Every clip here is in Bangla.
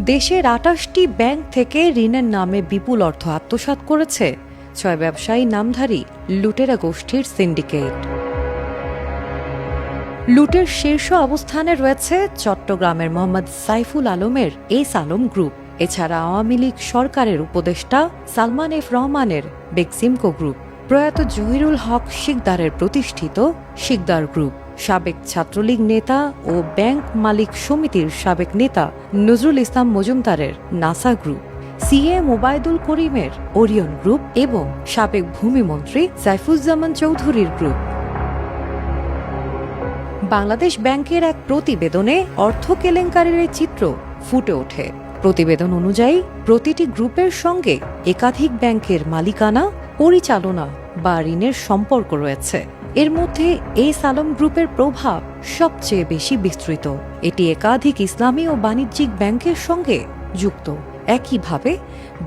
দেশের ২৮টি ব্যাংক থেকে ঋণের নামে বিপুল অর্থ আত্মসাৎ করেছে ৬ ব্যবসায়ী নামধারী লুটেরা গোষ্ঠীর সিন্ডিকেট। লুটের শীর্ষ অবস্থানে রয়েছে চট্টগ্রামের মোহাম্মদ সাইফুল আলমের এস আলম গ্রুপ। এছাড়া আওয়ামী লীগ সরকারের উপদেষ্টা সালমান এফ রহমানের বেক্সিমকো গ্রুপ, প্রয়াত জহিরুল হক শিকদারের প্রতিষ্ঠিত শিকদার গ্রুপ, সাবেক ছাত্রলীগ নেতা ও ব্যাংক মালিক সমিতির সাবেক নেতা নজরুল ইসলাম মজুমদারের নাসা গ্রুপ, সিএ মোবাইদুল করিমের ওরিয়ন গ্রুপ এবং সাবেক ভূমিমন্ত্রী সাইফুজ্জামান চৌধুরীর গ্রুপ। বাংলাদেশ ব্যাংকের এক প্রতিবেদনে অর্থ কেলেঙ্কারির এই চিত্র ফুটে ওঠে। প্রতিবেদন অনুযায়ী প্রতিটি গ্রুপের সঙ্গে একাধিক ব্যাংকের মালিকানা, পরিচালনা বা ঋণের সম্পর্ক রয়েছে। এর মধ্যে এস আলম গ্রুপের প্রভাব সবচেয়ে বেশি বিস্তৃত। এটি একাধিক ইসলামী ও বাণিজ্যিক ব্যাংকের সঙ্গে যুক্ত। একইভাবে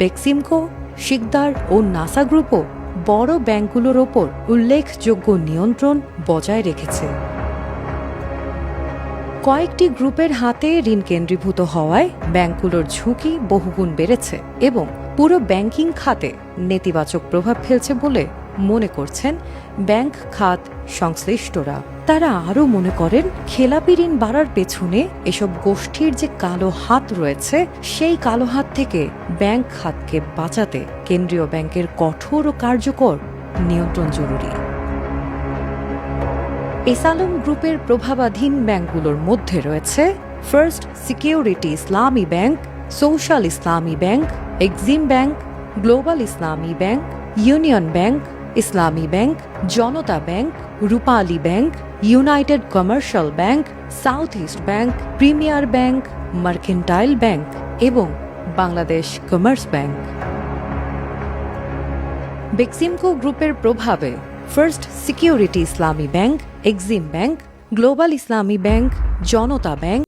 বেক্সিমকো, শিকদার ও নাসা গ্রুপও বড় ব্যাংকগুলোর ওপর উল্লেখযোগ্য নিয়ন্ত্রণ বজায় রেখেছে। কয়েকটি গ্রুপের হাতে ঋণ কেন্দ্রীভূত হওয়ায় ব্যাংকগুলোর ঝুঁকি বহুগুণ বেড়েছে এবং পুরো ব্যাংকিং খাতে নেতিবাচক প্রভাব ফেলছে বলে মনে করছেন ব্যাংক খাত সংশ্লিষ্টরা। তারা আরও মনে করেন, খেলাপি ঋণ বাড়ার পেছনে এসব গোষ্ঠীর যে কালো হাত রয়েছে, সেই কালো হাত থেকে ব্যাংক খাতকে বাঁচাতে কেন্দ্রীয় ব্যাংকের কঠোর ও কার্যকর নিয়ন্ত্রণ জরুরি। এস আলম গ্রুপের প্রভাবাধীন ব্যাংকগুলোর মধ্যে রয়েছে First Security Islami Bank, Social Islami Bank, Exim Bank, Global Islami Bank, Union Bank, Islami Bank, Janata Bank, Rupali Bank, United Commercial Bank, South East Bank, Premier Bank, Mercantile Bank এবং বাংলাদেশ কমার্স ব্যাংক। বেক্সিমকো গ্রুপের প্রভাবে First Security Islami Bank, Exim Bank, Global Islami Bank, Janata bank,